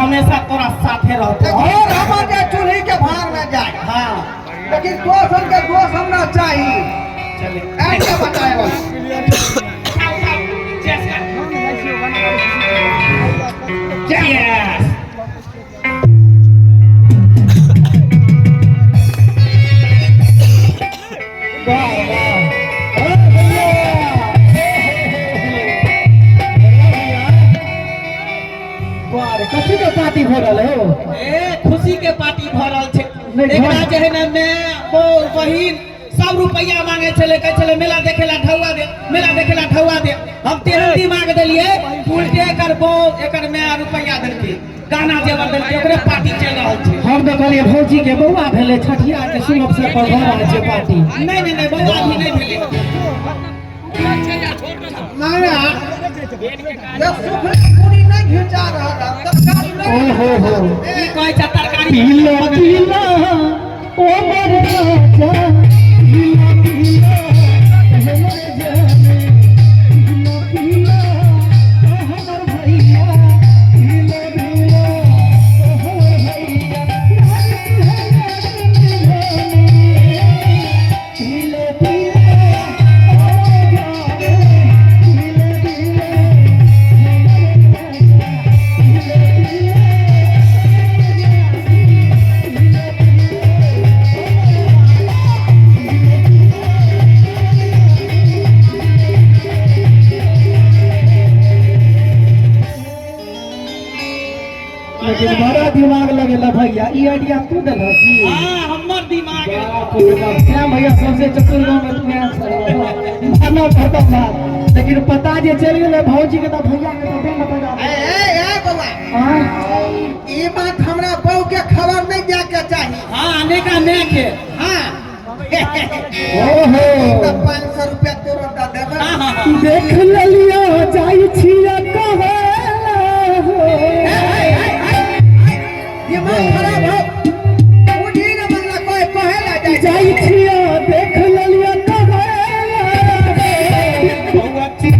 हमेशा तोरा साथे रहते और हमारे चूल्ही के भार में जाए। हाँ लेकिन दोस्त हमके दोस्त हमरा चाहिए। चले ऐसे बताए बस। Yes. कथी के पार्टी हो रहा है? खुशी के पार्टी भ रहल छै। एकरा जे है ना मैं बहिन सब रुपया मांगे छले, कहे छले मेला देखेला ढौआ दे, मेला देखेला ढौआ दे। हम तेहती मांग देलिए, उल्टे एकर बो एकर मैं रुपया देलके, गाना जेवर देलके, ओकरे पार्टी चल रहल छै। हम तो कहलिए भौजी के बौआ भेले छठिया के शुभ अवसर पर भ रहल छै पार्टी। नहीं नहीं नहीं बौआ भी नहीं भेले। माया ये सुखले पूरी नहीं घिचा रहा है। तरकारी नहीं। ओहो हो की कहै छ तरकारी पीला पीला ओ मोर राजा पीला पीला हमर जाने पीला पीला ओ हमर भैया पीला पीला ओ हमर भैया पीला पीला लेकिन बड़ा दिमाग लगेला भैया, ई आइडिया तू देला की? हां हमर दिमाग है। क्या भैया सबसे चतुर गांव में तू यहाँ से मानो खत्म बात। लेकिन पता जे चल गेले भौजी के तो भैया के तो बेल बजा दे। ए बाबा हां ये बात हमरा बहू के खबर नहीं दिया के चाहिए। हां आने का मैं के हाँ ओहो 500 रुपया तोरा दा देबे। हां हां देख ललियो जाई छिया कहे दिमाग खराब हो। उठी न मंगला कोई कहेला जाए। जाई छिया देख ललियो कहे बौआ चुप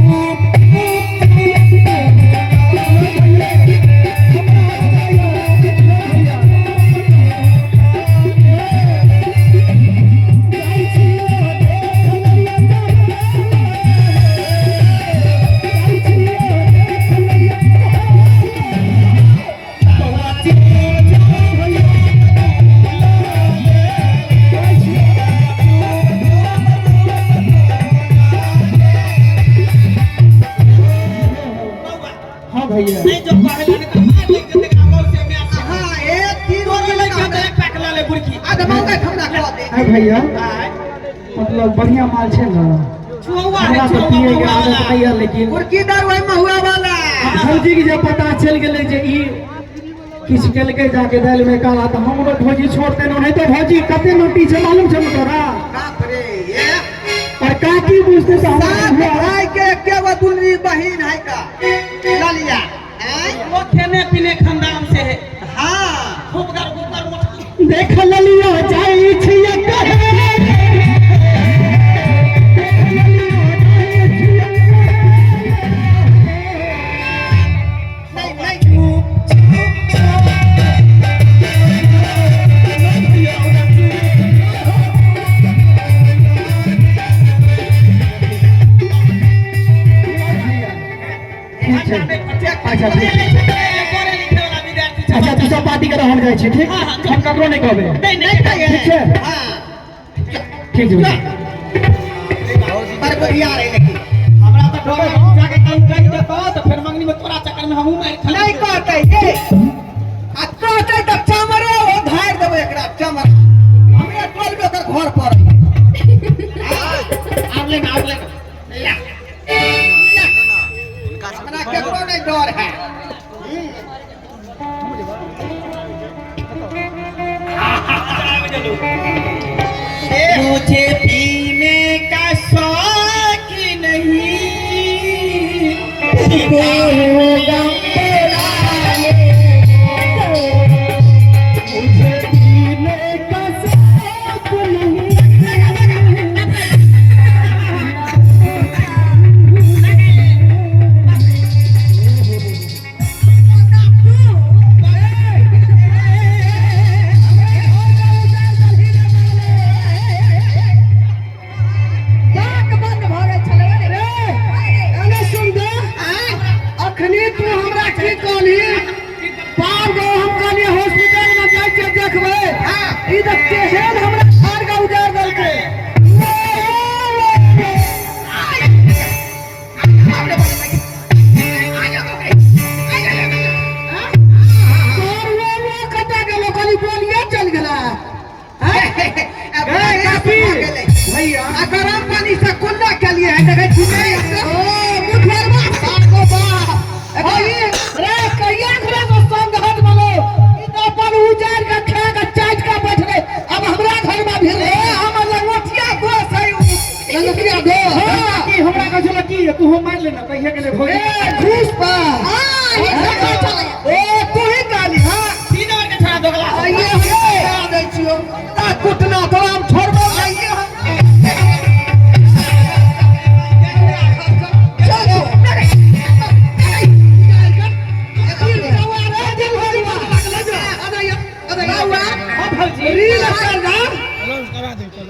भैया नहीं जो कहला ने तो मार ले के देखा मौत से मैं से। हाँ एक तीन तोरे लइका तो एक पैक ला ले बुरकी। आदमा के हमरा खा दे। है भैया मतलब बढ़िया माल छे ना। छुआ हमरा है तो पिए के छुआ आदत वाला। नहीं है लेकिन मुर्गी दर वही में हुआ वाला। भौजी के जब पता चल गेले जे ई किछ केलके जाके दाल में काला तो हमरो भौजी छोड़ते नहीं तो भौजी कते नोटी छे मालूम छे तोरा? बाप रे ये और काकी बुझते तो सात हमरा भाई के गो दुलरी बहिन है का ललिया हैं? वो खेने पीने खानदान से है। हाँ खूब दर ऊपर मुठ देख ललियो जाई छिया कहे नहीं नहीं अच्छा ठीक अच्छा तू सब पार्टी करो हम जाए छी ठीक हम ककरो नहीं कहबे नहीं नहीं ठीक है हाँ ठीक है पर बढ़िया रहे लेकिन हमरा तो डर जाके काम कर देतो तो फिर मंगनी में तोरा चक्कर में हमहू मार खा नहीं कहते ये आ कहते तो चमरे वो धार देबो एकरा चमर हमरे टोल में ओकर घर पर आप ले ला हमरा केकरो नहीं डर है मुझे पीने का शौक नहीं मुझे पीने का शौक नहीं ई त केहन हमरा घर का उजाड़ देलकै। कटा गेलो खाली बोलिए चल गेला। भैया गरम पानी से कुल्ला के लिए है देखे छुटे ओ मुखरवा सागो बा रे कहिया घरे में संग हट बोलो ई तो अपन उजाड़ के खा के चाट के बैठ गए। अब हमरा घर में भी रे हम लंगोटिया दो सही लंगोटिया दो हां की हमरा का चला की तू हो मान लेना कहिया के ले भोजी ए घूस पा ओ तू ही गाली हां तीन बार के छड़ा दोगला आइए आ दै छियो ता कुटना तो हम छोड़बो आइए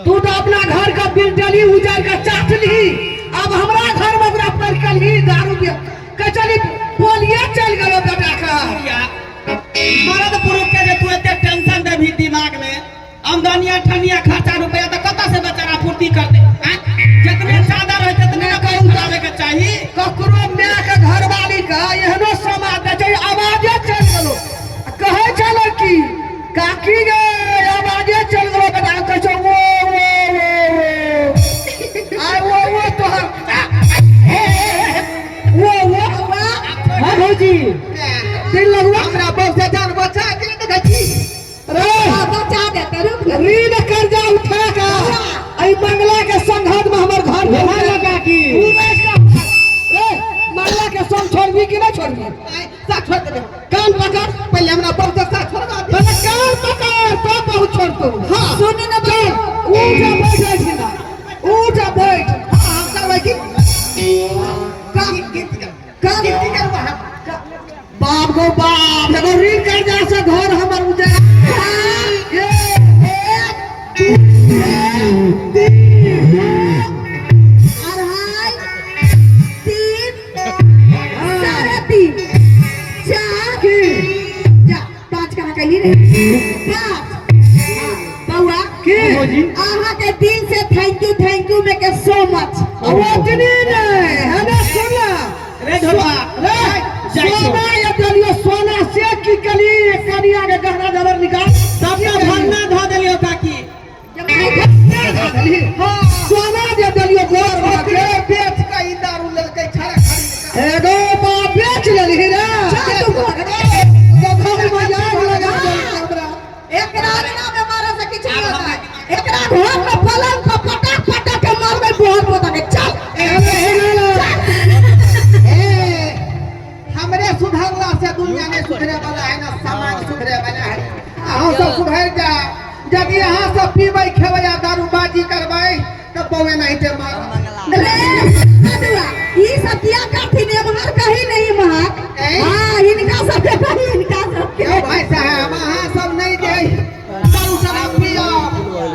तू तो अपना घर का बिल डली उजाड़ का चाट ली। अब हमरा घर में ओकरा पर कल ही दारू पियो कचली बोलिए चल गलो बेटा का मरद पुरुष के जे तू एते टेंशन दे भी दिमाग में आमदनिया ठनिया खर्चा रुपया तो कत से बेचारा पूर्ति करते हैं जितने चादर है जितने का उठावे के चाहिए। ककरो मैं के घर वाली का एहनो समाज दे छै आवाजे चल गलो कहे चलो की काकी गे आवाजे चल गलो बेटा कह छो वो आय वो तोहर वो हां भौजी दिल लगवा हमरा बहुत से जान बचा के देखै छी रे बचा दे तेरे रीड कर जा उठा का आई मंगला के संघात में हमर घर वहां लगा की रे मंगला के संग छोड़बी कि ना छोड़बी सा छोड़ दे कान पकड़ पहले हमरा बहुत सा छोड़वा दे पहले कान पकड़ तो बहुत छोड़ तू हां सुन ना बे उठा बैठ जा छी ना उठा बैठ हां करबै की काम बाप गो बाप एगो रील कर जा से घर हमर उजाड़ भौजी के दिल से thank you make so much अवतनी नहीं है ना सुना रे धोबा रे सोना या दलियो सोना से की कली कनिया के गहना जबर निकाल सबका भरना धो देलियो काकी सोना दे दलियो गोर के बेच के ई दारू ललकै छड़ा खरीद एगो बा बेच लेली रे तू घर में याद लगा हमरा एकरा ना में मारे से किछ नहीं होता एकरा घर में पलंग पर पटक पटक के मारबे बहुत होता के चल हमरे सुधरला से दुनिया में सुधरे वाला है ना समाज सुधरे वाला है अहाँ सब सुधर जा जब यहाँ सब पीबै खेबै या दारूबाजी करबै तो पौवे नहीं ते मार रे अदुआ ई सब किया करथि ने बाहर कहीं नहीं महक हां इनका सब कहीं इनका सब के भाई साहब अहाँ सब नहीं दे दारू शराब पियो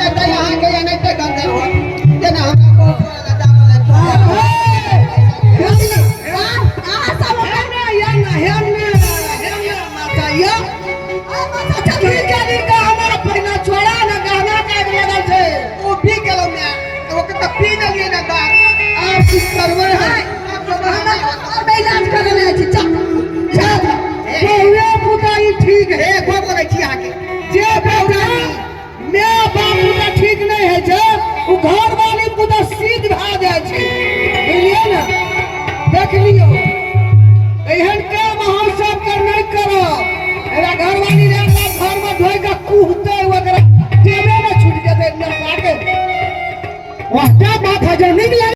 ते यहाँ के नहीं ते गंदे हो देना हमरा बहुत बड़ा दाम है ठीक है ठीक नहीं है घर वाली पुता सीध भा जाए बुझलिए ना देख लियो एहन के महोत्सव कर नहीं करो मेरा घर वाली घर में धोई के कुहते वगैरह टेबे में छूट जाते वाह क्या बात है जो निकले